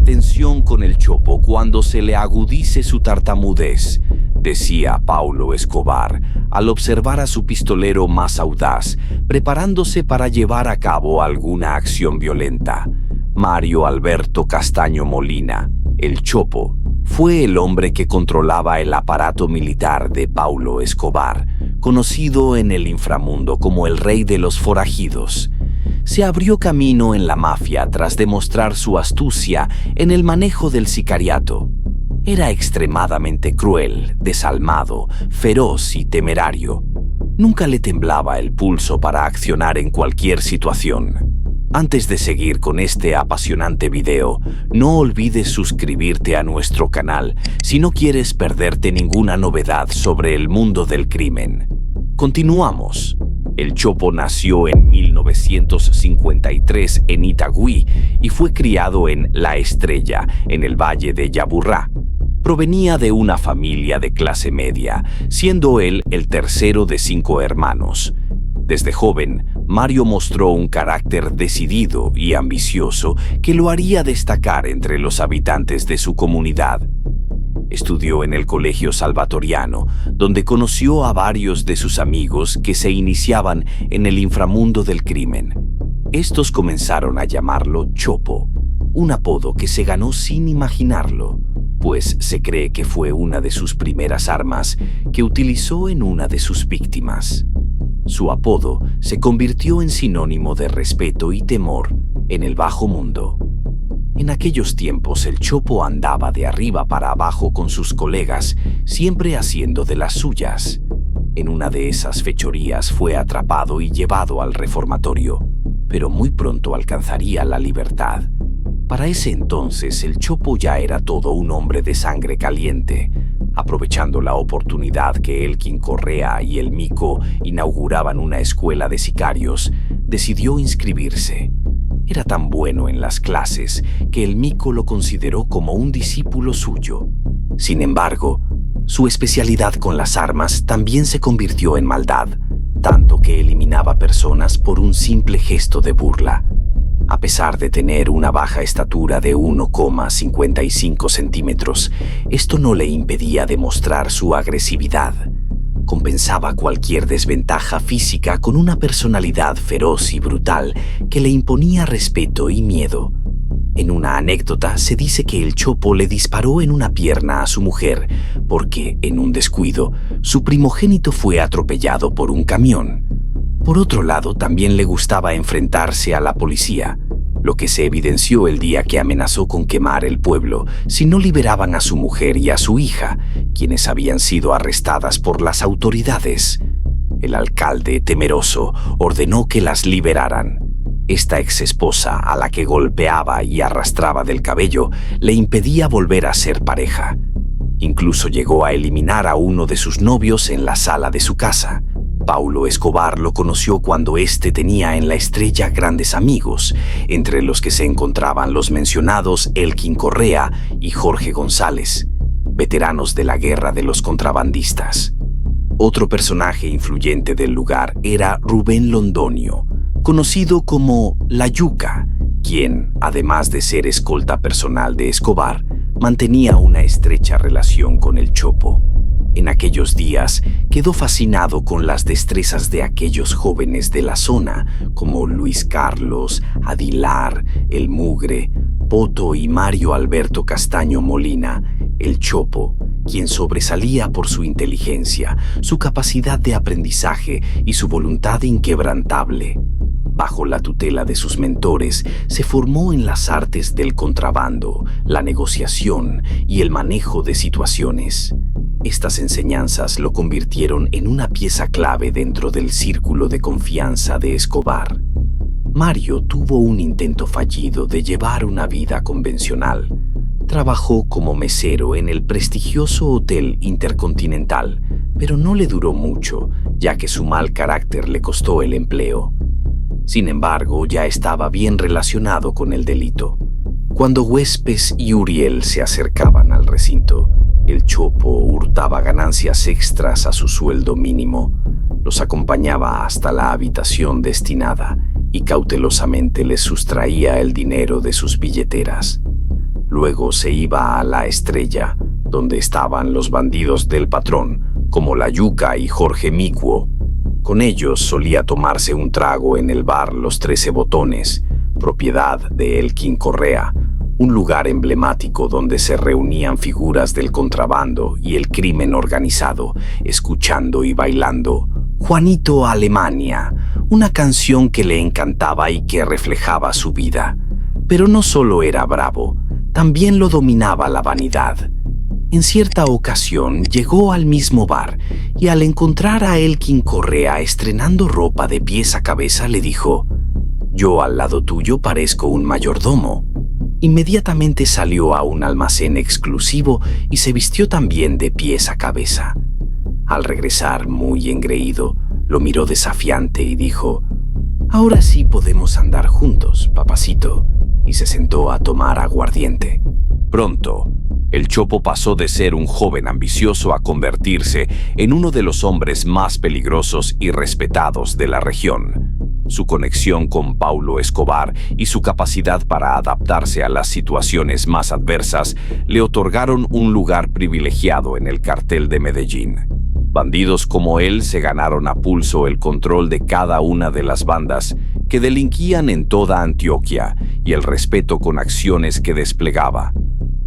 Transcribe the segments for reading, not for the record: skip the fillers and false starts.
Atención con el Chopo cuando se le agudice su tartamudez, decía Paulo Escobar al observar a su pistolero más audaz, preparándose para llevar a cabo alguna acción violenta. Mario Alberto Castaño Molina, el Chopo, fue el hombre que controlaba el aparato militar de Paulo Escobar, conocido en el inframundo como el rey de los forajidos. Se abrió camino en la mafia tras demostrar su astucia en el manejo del sicariato. Era extremadamente cruel, desalmado, feroz y temerario. Nunca le temblaba el pulso para accionar en cualquier situación. Antes de seguir con este apasionante video, no olvides suscribirte a nuestro canal si no quieres perderte ninguna novedad sobre el mundo del crimen. Continuamos. El Chopo nació en 1953 en Itagüí y fue criado en La Estrella, en el Valle de Yaburrá. Provenía de una familia de clase media, siendo él el tercero de 5 hermanos. Desde joven, Mario mostró un carácter decidido y ambicioso que lo haría destacar entre los habitantes de su comunidad. Estudió en el Colegio Salvatoriano, donde conoció a varios de sus amigos que se iniciaban en el inframundo del crimen. Estos comenzaron a llamarlo Chopo, un apodo que se ganó sin imaginarlo, pues se cree que fue una de sus primeras armas que utilizó en una de sus víctimas. Su apodo se convirtió en sinónimo de respeto y temor en el bajo mundo. En aquellos tiempos el Chopo andaba de arriba para abajo con sus colegas, siempre haciendo de las suyas. En una de esas fechorías fue atrapado y llevado al reformatorio, pero muy pronto alcanzaría la libertad. Para ese entonces el Chopo ya era todo un hombre de sangre caliente. Aprovechando la oportunidad que Elkin Correa y el Mico inauguraban una escuela de sicarios, decidió inscribirse. Era tan bueno en las clases que el Mico lo consideró como un discípulo suyo. Sin embargo, su especialidad con las armas también se convirtió en maldad, tanto que eliminaba personas por un simple gesto de burla. A pesar de tener una baja estatura de 1,55 centímetros, esto no le impedía demostrar su agresividad. Compensaba cualquier desventaja física con una personalidad feroz y brutal que le imponía respeto y miedo. En una anécdota se dice que el Chopo le disparó en una pierna a su mujer porque, en un descuido, su primogénito fue atropellado por un camión. Por otro lado, también le gustaba enfrentarse a la policía, lo que se evidenció el día que amenazó con quemar el pueblo si no liberaban a su mujer y a su hija, quienes habían sido arrestadas por las autoridades. El alcalde, temeroso, ordenó que las liberaran. Esta exesposa, a la que golpeaba y arrastraba del cabello, le impedía volver a ser pareja. Incluso llegó a eliminar a uno de sus novios en la sala de su casa. Paulo Escobar lo conoció cuando éste tenía en La Estrella grandes amigos, entre los que se encontraban los mencionados Elkin Correa y Jorge González, veteranos de la guerra de los contrabandistas. Otro personaje influyente del lugar era Rubén Londoño, conocido como La Yuca, quien, además de ser escolta personal de Escobar, mantenía una estrecha relación con el Chopo. En aquellos días quedó fascinado con las destrezas de aquellos jóvenes de la zona, como Luis Carlos, Adilar, El Mugre, Poto y Mario Alberto Castaño Molina, el Chopo, quien sobresalía por su inteligencia, su capacidad de aprendizaje y su voluntad inquebrantable. Bajo la tutela de sus mentores, se formó en las artes del contrabando, la negociación y el manejo de situaciones. Estas enseñanzas lo convirtieron en una pieza clave dentro del círculo de confianza de Escobar. Mario tuvo un intento fallido de llevar una vida convencional. Trabajó como mesero en el prestigioso Hotel Intercontinental, pero no le duró mucho, ya que su mal carácter le costó el empleo. Sin embargo, ya estaba bien relacionado con el delito. Cuando Huespes y Uriel se acercaban al recinto, el Chopo hurtaba ganancias extras a su sueldo mínimo, los acompañaba hasta la habitación destinada y cautelosamente les sustraía el dinero de sus billeteras. Luego se iba a La Estrella, donde estaban los bandidos del patrón, como La Yuca y Jorge Micuo. Con ellos solía tomarse un trago en el bar Los 13 Botones, propiedad de Elkin Correa, un lugar emblemático donde se reunían figuras del contrabando y el crimen organizado, escuchando y bailando Juanito Alemania, una canción que le encantaba y que reflejaba su vida. Pero no solo era bravo, también lo dominaba la vanidad. En cierta ocasión llegó al mismo bar y al encontrar a Elkin Correa estrenando ropa de pies a cabeza le dijo: «Yo al lado tuyo parezco un mayordomo». Inmediatamente salió a un almacén exclusivo y se vistió también de pies a cabeza. Al regresar, muy engreído, lo miró desafiante y dijo: «Ahora sí podemos andar juntos, papacito», y se sentó a tomar aguardiente. Pronto, el Chopo pasó de ser un joven ambicioso a convertirse en uno de los hombres más peligrosos y respetados de la región. Su conexión con Paulo Escobar y su capacidad para adaptarse a las situaciones más adversas le otorgaron un lugar privilegiado en el cartel de Medellín. Bandidos como él se ganaron a pulso el control de cada una de las bandas que delinquían en toda Antioquia y el respeto con acciones que desplegaba.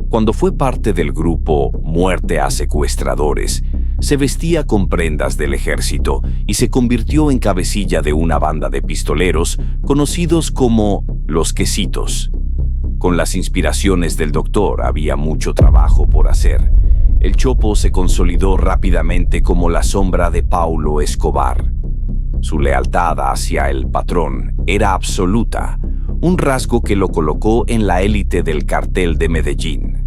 Cuando fue parte del grupo Muerte a Secuestradores, se vestía con prendas del ejército y se convirtió en cabecilla de una banda de pistoleros conocidos como Los Quesitos. Con las inspiraciones del doctor había mucho trabajo por hacer. El Chopo se consolidó rápidamente como la sombra de Paulo Escobar. Su lealtad hacia el patrón era absoluta, un rasgo que lo colocó en la élite del cartel de Medellín.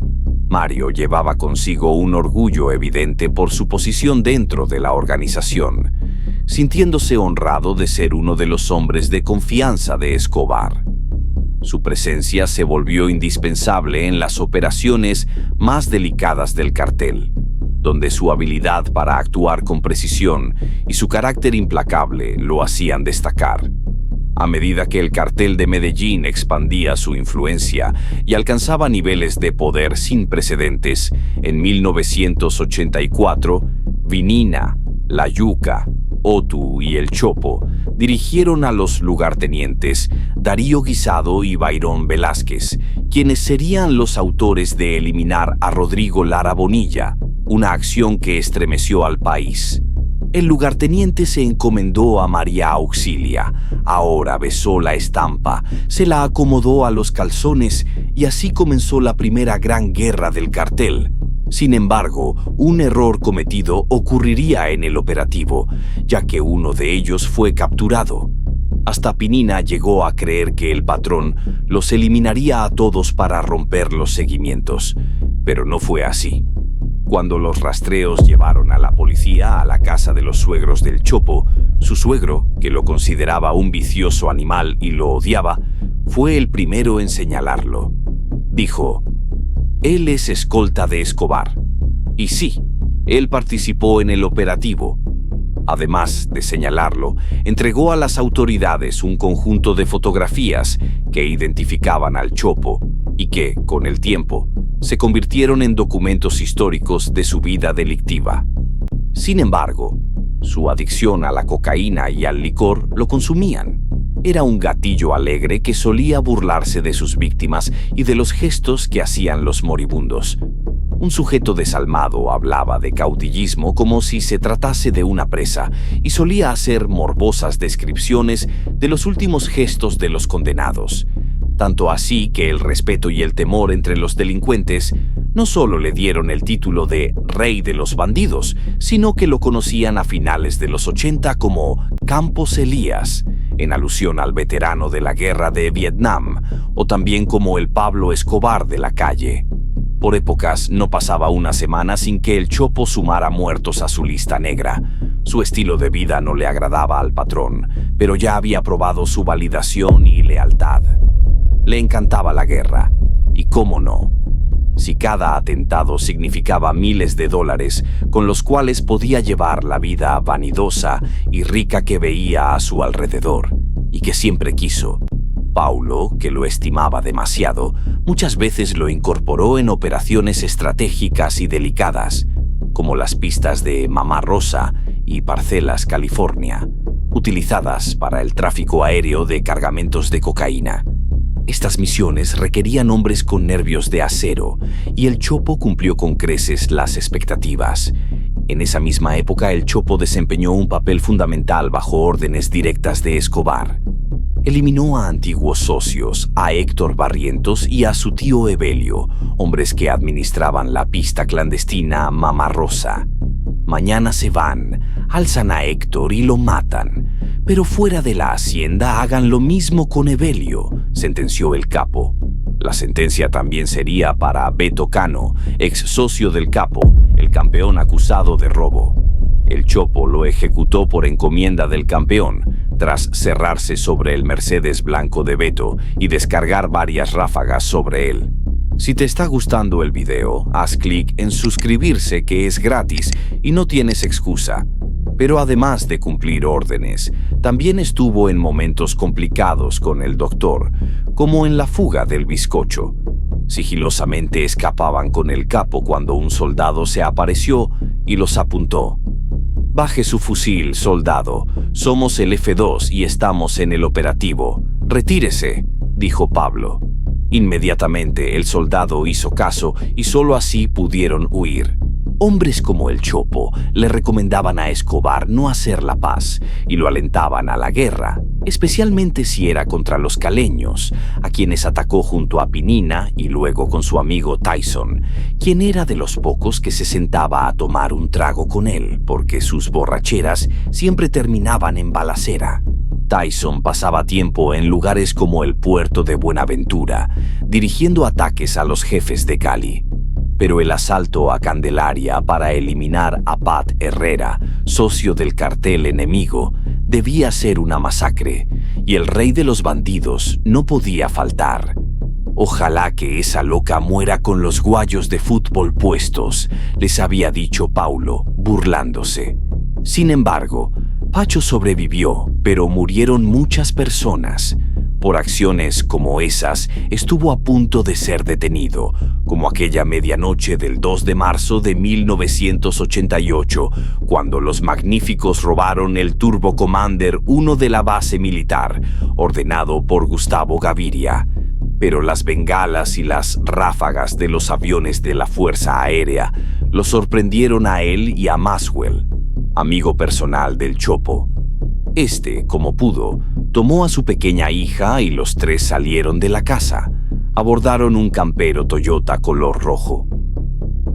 Mario llevaba consigo un orgullo evidente por su posición dentro de la organización, sintiéndose honrado de ser uno de los hombres de confianza de Escobar. Su presencia se volvió indispensable en las operaciones más delicadas del cartel, donde su habilidad para actuar con precisión y su carácter implacable lo hacían destacar. A medida que el cartel de Medellín expandía su influencia y alcanzaba niveles de poder sin precedentes, en 1984, Vinina, La Yuca, Otu y El Chopo dirigieron a los lugartenientes Darío Guisado y Bayrón Velázquez, quienes serían los autores de eliminar a Rodrigo Lara Bonilla, una acción que estremeció al país. El lugarteniente se encomendó a María Auxilia, ahora besó la estampa, se la acomodó a los calzones y así comenzó la primera gran guerra del cartel. Sin embargo, un error cometido ocurriría en el operativo, ya que uno de ellos fue capturado. Hasta Pinina llegó a creer que el patrón los eliminaría a todos para romper los seguimientos, pero no fue así. Cuando los rastreos llevaron a la policía a la casa de los suegros del Chopo, su suegro, que lo consideraba un vicioso animal y lo odiaba, fue el primero en señalarlo. Dijo: «Él es escolta de Escobar». Y sí, él participó en el operativo. Además de señalarlo, entregó a las autoridades un conjunto de fotografías que identificaban al Chopo y que, con el tiempo, se convirtieron en documentos históricos de su vida delictiva. Sin embargo, su adicción a la cocaína y al licor lo consumían. Era un gatillo alegre que solía burlarse de sus víctimas y de los gestos que hacían los moribundos. Un sujeto desalmado hablaba de caudillismo como si se tratase de una presa y solía hacer morbosas descripciones de los últimos gestos de los condenados. Tanto así que el respeto y el temor entre los delincuentes no solo le dieron el título de Rey de los Bandidos, sino que lo conocían a finales de los 80 como Campos Elías, en alusión al veterano de la guerra de Vietnam, o también como el Pablo Escobar de la calle. Por épocas no pasaba una semana sin que el Chopo sumara muertos a su lista negra. Su estilo de vida no le agradaba al patrón, pero ya había probado su validación y lealtad. Le encantaba la guerra, y cómo no, si cada atentado significaba miles de dólares con los cuales podía llevar la vida vanidosa y rica que veía a su alrededor, y que siempre quiso. Paulo, que lo estimaba demasiado, muchas veces lo incorporó en operaciones estratégicas y delicadas, como las pistas de Mamá Rosa y Parcelas, California, utilizadas para el tráfico aéreo de cargamentos de cocaína. Estas misiones requerían hombres con nervios de acero, y el Chopo cumplió con creces las expectativas. En esa misma época, el Chopo desempeñó un papel fundamental bajo órdenes directas de Escobar. Eliminó a antiguos socios, a Héctor Barrientos y a su tío Evelio, hombres que administraban la pista clandestina Mamá Rosa. Mañana se van, alzan a Héctor y lo matan. Pero fuera de la hacienda hagan lo mismo con Evelio, sentenció el capo. La sentencia también sería para Beto Cano, ex socio del capo, el campeón acusado de robo. El Chopo lo ejecutó por encomienda del campeón, tras cerrarse sobre el Mercedes blanco de Beto y descargar varias ráfagas sobre él. Si te está gustando el video, haz clic en suscribirse, que es gratis y no tienes excusa. Pero además de cumplir órdenes, también estuvo en momentos complicados con el doctor, como en la fuga del bizcocho. Sigilosamente escapaban con el capo cuando un soldado se apareció y los apuntó. «Baje su fusil, soldado. Somos el F2 y estamos en el operativo. Retírese», dijo Pablo. Inmediatamente el soldado hizo caso y solo así pudieron huir. Hombres como el Chopo le recomendaban a Escobar no hacer la paz y lo alentaban a la guerra, especialmente si era contra los caleños, a quienes atacó junto a Pinina y luego con su amigo Tyson, quien era de los pocos que se sentaba a tomar un trago con él, porque sus borracheras siempre terminaban en balacera. Tyson pasaba tiempo en lugares como el puerto de Buenaventura, dirigiendo ataques a los jefes de Cali. Pero el asalto a Candelaria para eliminar a Pat Herrera, socio del cartel enemigo, debía ser una masacre, y el rey de los bandidos no podía faltar. «Ojalá que esa loca muera con los guayos de fútbol puestos», les había dicho Paulo, burlándose. Sin embargo, Pacho sobrevivió, pero murieron muchas personas. Por acciones como esas, estuvo a punto de ser detenido, como aquella medianoche del 2 de marzo de 1988, cuando los magníficos robaron el Turbo Commander 1 de la base militar, ordenado por Gustavo Gaviria. Pero las bengalas y las ráfagas de los aviones de la Fuerza Aérea lo sorprendieron a él y a Maxwell, amigo personal del Chopo. Este, como pudo, tomó a su pequeña hija y los tres salieron de la casa. Abordaron un campero Toyota color rojo.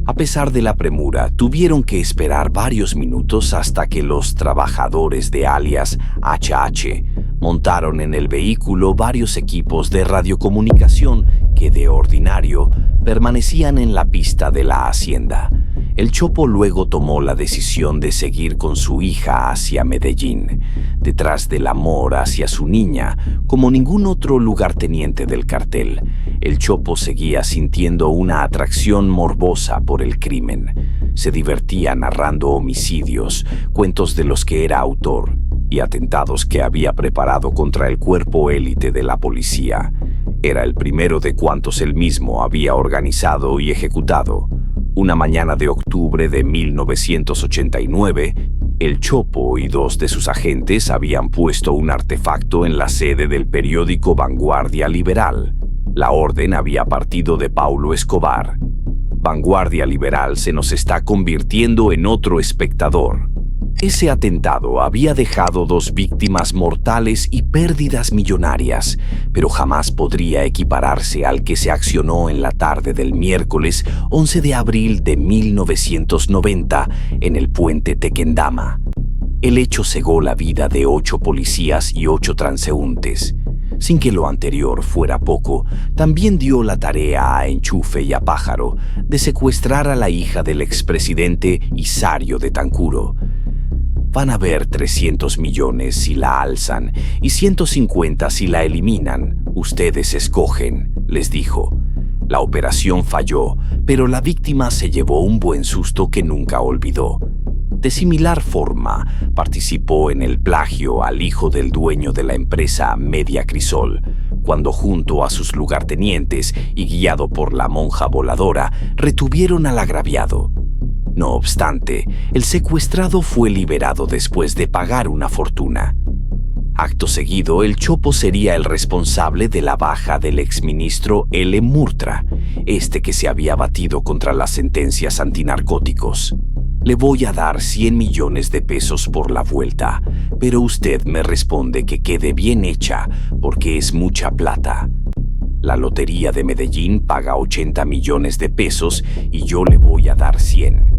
A pesar de la premura, tuvieron que esperar varios minutos hasta que los trabajadores de alias HH montaron en el vehículo varios equipos de radiocomunicación que de ordinario permanecían en la pista de la hacienda. El Chopo luego tomó la decisión de seguir con su hija hacia Medellín, detrás del amor hacia su niña, como ningún otro lugarteniente del cartel. El Chopo seguía sintiendo una atracción morbosa por el crimen. Se divertía narrando homicidios, cuentos de los que era autor y atentados que había preparado contra el cuerpo élite de la policía. Era el primero de cuantos él mismo había organizado y ejecutado. Una mañana de octubre de 1989, el Chopo y dos de sus agentes habían puesto un artefacto en la sede del periódico Vanguardia Liberal. La orden había partido de Paulo Escobar. Vanguardia Liberal se nos está convirtiendo en otro espectador. Ese atentado había dejado 2 víctimas mortales y pérdidas millonarias, pero jamás podría equipararse al que se accionó en la tarde del miércoles 11 de abril de 1990 en el puente Tequendama. El hecho cegó la vida de 8 policías y 8 transeúntes. Sin que lo anterior fuera poco, también dio la tarea a Enchufe y a Pájaro de secuestrar a la hija del expresidente Isario de Tancuro. Van a haber 300 millones si la alzan y 150 si la eliminan. Ustedes escogen, les dijo. La operación falló, pero la víctima se llevó un buen susto que nunca olvidó. De similar forma, participó en el plagio al hijo del dueño de la empresa Media Crisol, cuando junto a sus lugartenientes y guiado por la monja voladora, retuvieron al agraviado. No obstante, el secuestrado fue liberado después de pagar una fortuna. Acto seguido, el Chopo sería el responsable de la baja del exministro L. Murtra, que se había batido contra las sentencias antinarcóticos. Le voy a dar 100 millones de pesos por la vuelta, pero usted me responde que quede bien hecha porque es mucha plata. La lotería de Medellín paga 80 millones de pesos y yo le voy a dar 100.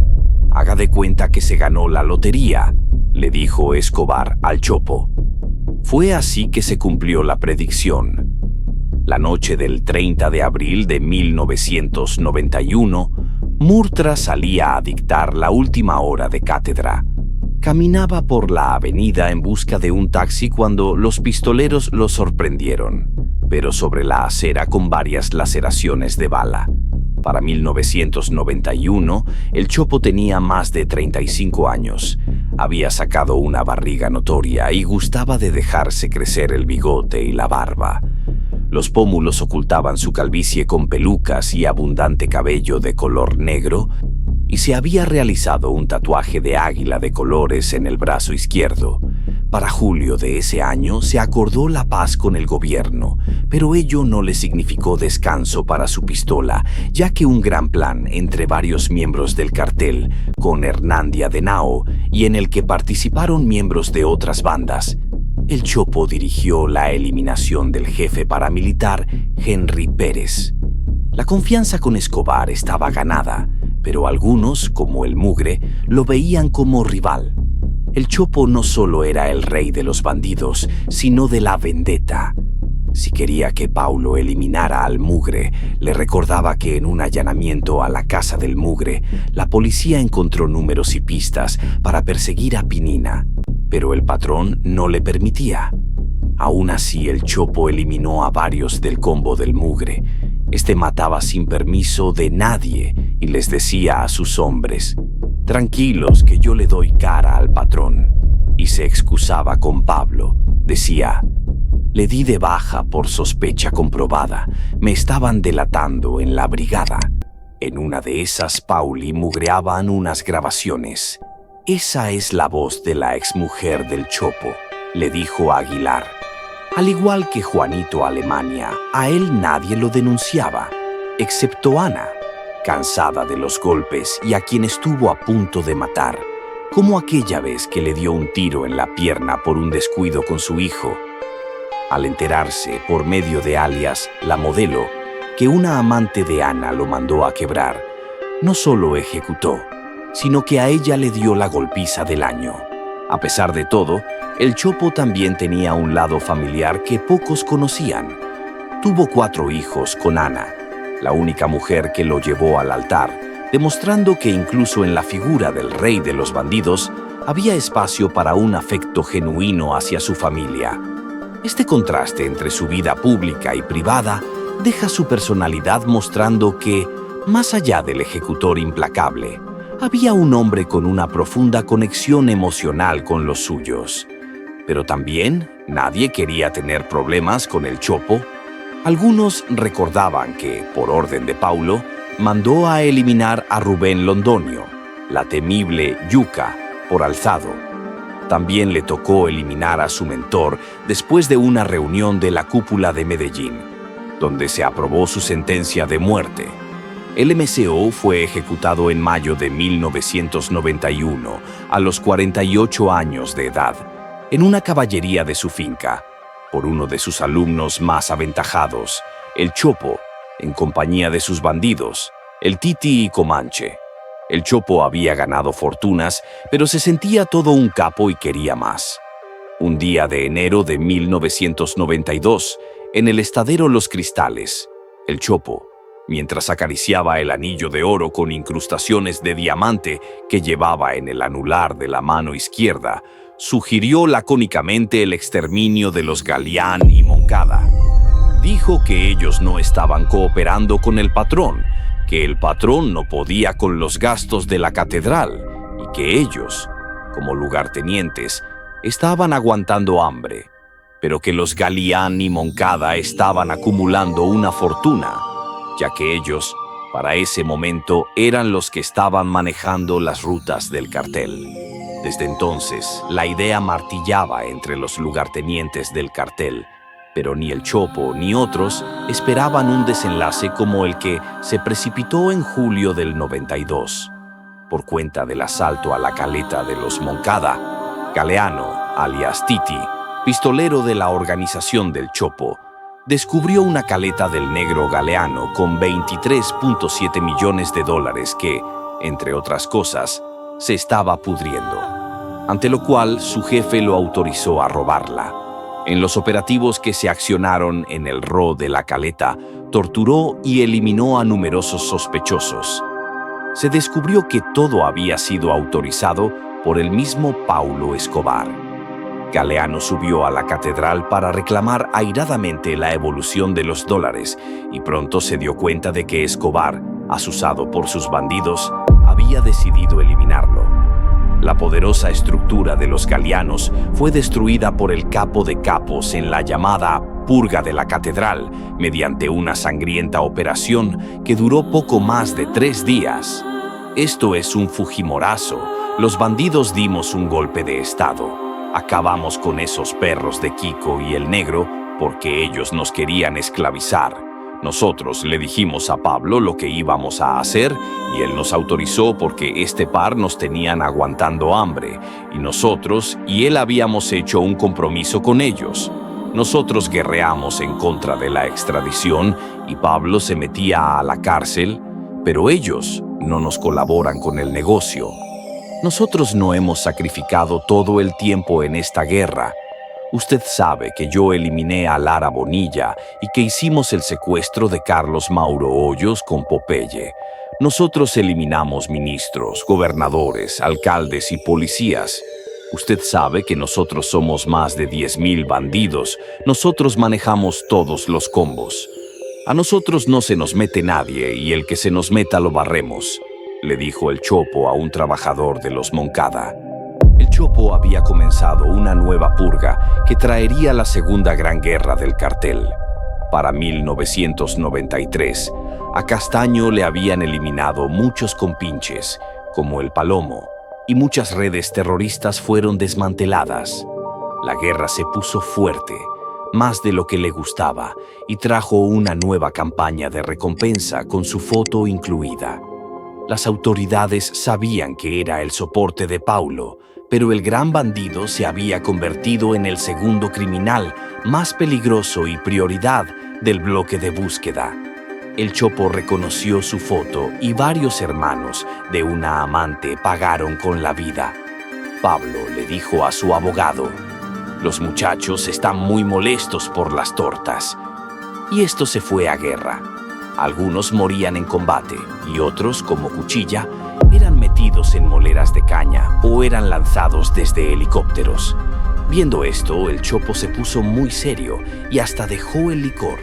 Haga de cuenta que se ganó la lotería, le dijo Escobar al Chopo. Fue así que se cumplió la predicción. La noche del 30 de abril de 1991, Murtra salía a dictar la última hora de cátedra. Caminaba por la avenida en busca de un taxi cuando los pistoleros lo sorprendieron, pero sobre la acera con varias laceraciones de bala. Para 1991, el Chopo tenía más de 35 años. Había sacado una barriga notoria y gustaba de dejarse crecer el bigote y la barba. Los pómulos ocultaban su calvicie con pelucas y abundante cabello de color negro, y se había realizado un tatuaje de águila de colores en el brazo izquierdo. Para julio de ese año se acordó la paz con el gobierno, pero ello no le significó descanso para su pistola, ya que un gran plan entre varios miembros del cartel, con Hernandia de Nao, y en el que participaron miembros de otras bandas. El Chopo dirigió la eliminación del jefe paramilitar, Henry Pérez. La confianza con Escobar estaba ganada, pero algunos, como el Mugre, lo veían como rival. El Chopo no solo era el rey de los bandidos, sino de la vendetta. Si quería que Paulo eliminara al Mugre, le recordaba que en un allanamiento a la casa del Mugre, la policía encontró números y pistas para perseguir a Pinina, pero el patrón no le permitía. Aún así, el Chopo eliminó a varios del combo del Mugre. Mataba sin permiso de nadie y les decía a sus hombres: «Tranquilos, que yo le doy cara al patrón». Y se excusaba con Pablo. Decía: «Le di de baja por sospecha comprobada. Me estaban delatando en la brigada». En una de esas, Pauli mugreaban unas grabaciones. «Esa es la voz de la exmujer del Chopo», le dijo Aguilar. Al igual que Juanito Alemania, a él nadie lo denunciaba, excepto Ana, cansada de los golpes y a quien estuvo a punto de matar, como aquella vez que le dio un tiro en la pierna por un descuido con su hijo. Al enterarse, por medio de alias La Modelo, que una amante de Ana lo mandó a quebrar, no solo ejecutó, sino que a ella le dio la golpiza del año. A pesar de todo, el Chopo también tenía un lado familiar que pocos conocían. Tuvo 4 hijos con Ana, la única mujer que lo llevó al altar, demostrando que incluso en la figura del rey de los bandidos había espacio para un afecto genuino hacia su familia. Este contraste entre su vida pública y privada deja su personalidad mostrando que, más allá del ejecutor implacable, había un hombre con una profunda conexión emocional con los suyos. Pero también nadie quería tener problemas con el Chopo. Algunos recordaban que, por orden de Paulo, mandó a eliminar a Rubén Londonio, la temible Yuca, por alzado. También le tocó eliminar a su mentor después de una reunión de la cúpula de Medellín, donde se aprobó su sentencia de muerte. El MCO fue ejecutado en mayo de 1991, a los 48 años de edad, en una caballería de su finca, por uno de sus alumnos más aventajados, el Chopo, en compañía de sus bandidos, el Titi y Comanche. El Chopo había ganado fortunas, pero se sentía todo un capo y quería más. Un día de enero de 1992, en el estadero Los Cristales, el Chopo, mientras acariciaba el anillo de oro con incrustaciones de diamante que llevaba en el anular de la mano izquierda, sugirió lacónicamente el exterminio de los Galeán y Moncada. Dijo que ellos no estaban cooperando con el patrón, que el patrón no podía con los gastos de la catedral y que ellos, como lugartenientes, estaban aguantando hambre. pero que los Galián y Moncada estaban acumulando una fortuna, ya que ellos, para ese momento, eran los que estaban manejando las rutas del cartel. Desde entonces, la idea martillaba entre los lugartenientes del cartel, pero ni el Chopo ni otros esperaban un desenlace como el que se precipitó en julio del 92. Por cuenta del asalto a la caleta de los Moncada, Galeano, alias Titi, pistolero de la organización del Chopo, descubrió una caleta del negro Galeano con 23.7 millones de dólares que, entre otras cosas, se estaba pudriendo, ante lo cual su jefe lo autorizó a robarla. En los operativos que se accionaron en el RO de la caleta, torturó y eliminó a numerosos sospechosos. Se descubrió que todo había sido autorizado por el mismo Paulo Escobar. Galeano subió a la catedral para reclamar airadamente la evolución de los dólares y pronto se dio cuenta de que Escobar, asusado por sus bandidos, había decidido eliminarlo. La poderosa estructura de los galianos fue destruida por el capo de capos en la llamada Purga de la Catedral mediante una sangrienta operación que duró poco más de 3 días. Esto es un fujimorazo. Los bandidos dimos un golpe de estado. Acabamos con esos perros de Kiko y el negro porque ellos nos querían esclavizar. Nosotros le dijimos a Pablo lo que íbamos a hacer y él nos autorizó porque este par nos tenían aguantando hambre y nosotros y él habíamos hecho un compromiso con ellos. Nosotros guerreamos en contra de la extradición y Pablo se metía a la cárcel, pero ellos no nos colaboran con el negocio. Nosotros no hemos sacrificado todo el tiempo en esta guerra. Usted sabe que yo eliminé a Lara Bonilla y que hicimos el secuestro de Carlos Mauro Hoyos con Popeye. Nosotros eliminamos ministros, gobernadores, alcaldes y policías. Usted sabe que nosotros somos más de 10,000 bandidos. Nosotros manejamos todos los combos. A nosotros no se nos mete nadie y el que se nos meta lo barremos, le dijo el Chopo a un trabajador de los Moncada. El Chopo había comenzado una nueva purga que traería la segunda gran guerra del cartel. Para 1993, a Castaño le habían eliminado muchos compinches, como el Palomo, y muchas redes terroristas fueron desmanteladas. La guerra se puso fuerte, más de lo que le gustaba, y trajo una nueva campaña de recompensa con su foto incluida. Las autoridades sabían que era el soporte de Paulo, pero el gran bandido se había convertido en el segundo criminal más peligroso y prioridad del bloque de búsqueda. El Chopo reconoció su foto y varios hermanos de una amante pagaron con la vida. Pablo le dijo a su abogado: «Los muchachos están muy molestos por las tortas». Y esto se fue a guerra. Algunos morían en combate y otros, como Cuchilla, eran metidos en moleras de caña o eran lanzados desde helicópteros. Viendo esto, el Chopo se puso muy serio y hasta dejó el licor.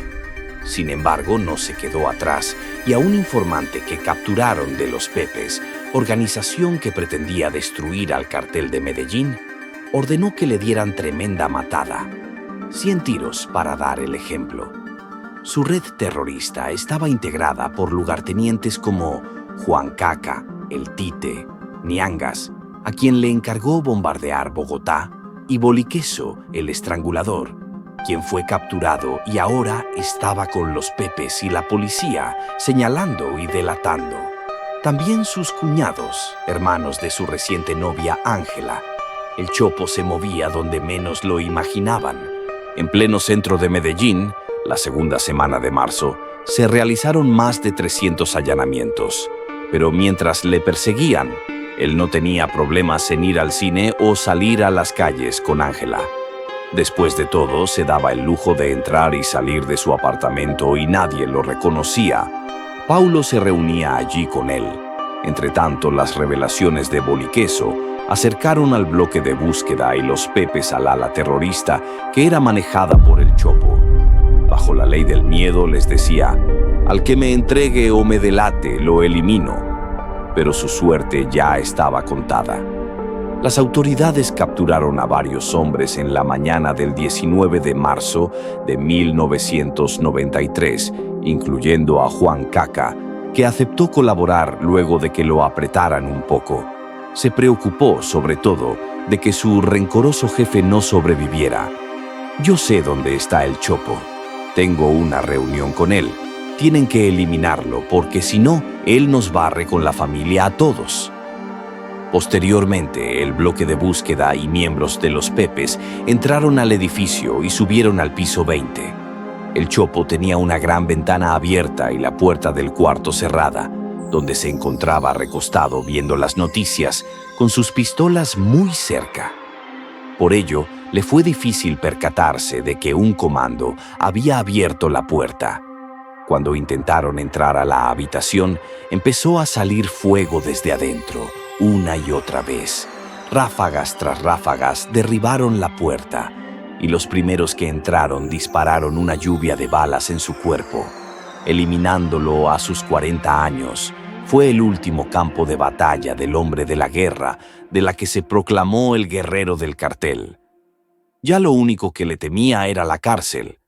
Sin embargo, no se quedó atrás y a un informante que capturaron de los Pepes, organización que pretendía destruir al cartel de Medellín, ordenó que le dieran tremenda matada. 100 tiros para dar el ejemplo. Su red terrorista estaba integrada por lugartenientes como Juan Caca, el Tite, Niangas, a quien le encargó bombardear Bogotá, y Boliqueso, el estrangulador, quien fue capturado y ahora estaba con los Pepes y la policía, señalando y delatando. También sus cuñados, hermanos de su reciente novia Ángela. El Chopo se movía donde menos lo imaginaban. En pleno centro de Medellín, la segunda semana de marzo, se realizaron más de 300 allanamientos. Pero mientras le perseguían, él no tenía problemas en ir al cine o salir a las calles con Ángela. Después de todo, se daba el lujo de entrar y salir de su apartamento y nadie lo reconocía. Paulo se reunía allí con él. Entretanto, las revelaciones de Boliqueso acercaron al bloque de búsqueda y los Pepes al ala terrorista que era manejada por el Chopo. Bajo la ley del miedo les decía: «Al que me entregue o me delate, lo elimino». Pero su suerte ya estaba contada. Las autoridades capturaron a varios hombres en la mañana del 19 de marzo de 1993, incluyendo a Juan Caca, que aceptó colaborar luego de que lo apretaran un poco. Se preocupó, sobre todo, de que su rencoroso jefe no sobreviviera. Yo sé dónde está el Chopo. Tengo una reunión con él. Tienen que eliminarlo porque si no, él nos barre con la familia a todos. Posteriormente, el bloque de búsqueda y miembros de los Pepes entraron al edificio y subieron al piso 20. El Chopo tenía una gran ventana abierta y la puerta del cuarto cerrada, donde se encontraba recostado viendo las noticias con sus pistolas muy cerca. Por ello, le fue difícil percatarse de que un comando había abierto la puerta. Cuando intentaron entrar a la habitación, empezó a salir fuego desde adentro, una y otra vez. Ráfagas tras ráfagas derribaron la puerta, y los primeros que entraron dispararon una lluvia de balas en su cuerpo. Eliminándolo a sus 40 años, fue el último campo de batalla del hombre de la guerra, de la que se proclamó el guerrero del cartel. Ya lo único que le temía era la cárcel.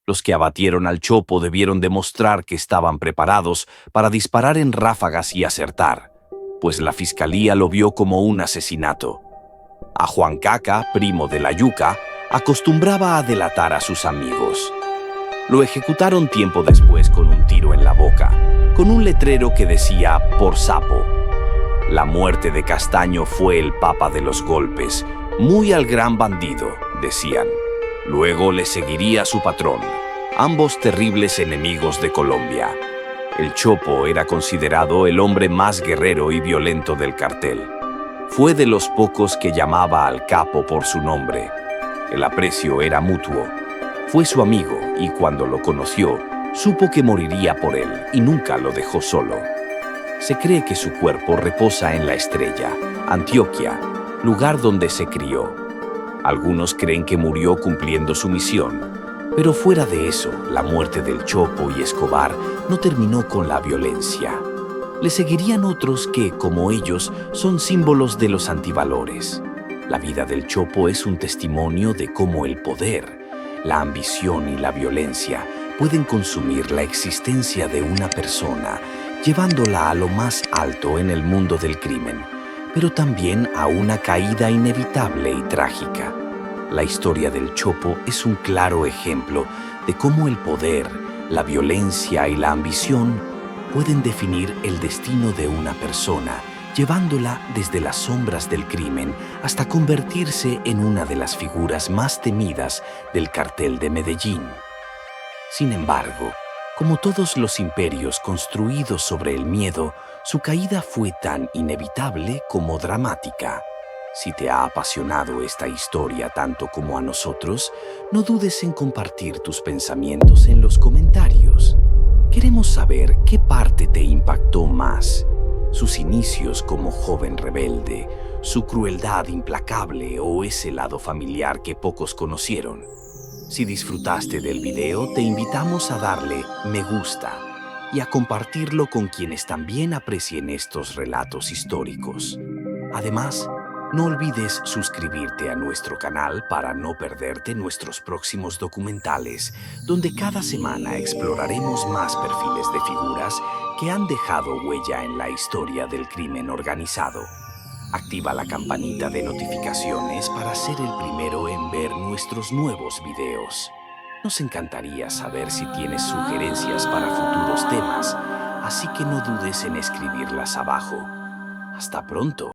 Los que abatieron al Chopo debieron demostrar que estaban preparados para disparar en ráfagas y acertar, pues la fiscalía lo vio como un asesinato. A Juan Caca, primo de la Yuca, acostumbraba a delatar a sus amigos. Lo ejecutaron tiempo después con un tiro en la boca, con un letrero que decía «por sapo». La muerte de Castaño fue el papa de los golpes, muy al gran bandido, decían. Luego le seguiría su patrón, ambos terribles enemigos de Colombia. El Chopo era considerado el hombre más guerrero y violento del cartel. Fue de los pocos que llamaba al capo por su nombre. El aprecio era mutuo. Fue su amigo y cuando lo conoció, supo que moriría por él y nunca lo dejó solo. Se cree que su cuerpo reposa en La Estrella, Antioquia, lugar donde se crió. Algunos creen que murió cumpliendo su misión, pero fuera de eso, la muerte del Chopo y Escobar no terminó con la violencia. Le seguirían otros que, como ellos, son símbolos de los antivalores. La vida del Chopo es un testimonio de cómo el poder, la ambición y la violencia pueden consumir la existencia de una persona, llevándola a lo más alto en el mundo del crimen, pero también a una caída inevitable y trágica. La historia del Chopo es un claro ejemplo de cómo el poder, la violencia y la ambición pueden definir el destino de una persona, llevándola desde las sombras del crimen hasta convertirse en una de las figuras más temidas del cartel de Medellín. Sin embargo, como todos los imperios construidos sobre el miedo, su caída fue tan inevitable como dramática. Si te ha apasionado esta historia tanto como a nosotros, no dudes en compartir tus pensamientos en los comentarios. Queremos saber qué parte te impactó más. Sus inicios como joven rebelde, su crueldad implacable o ese lado familiar que pocos conocieron. Si disfrutaste del video, te invitamos a darle me gusta y a compartirlo con quienes también aprecien estos relatos históricos. Además, no olvides suscribirte a nuestro canal para no perderte nuestros próximos documentales, donde cada semana exploraremos más perfiles de figuras que han dejado huella en la historia del crimen organizado. Activa la campanita de notificaciones para ser el primero en ver nuestros nuevos videos. Nos encantaría saber si tienes sugerencias para futuros temas, así que no dudes en escribirlas abajo. Hasta pronto.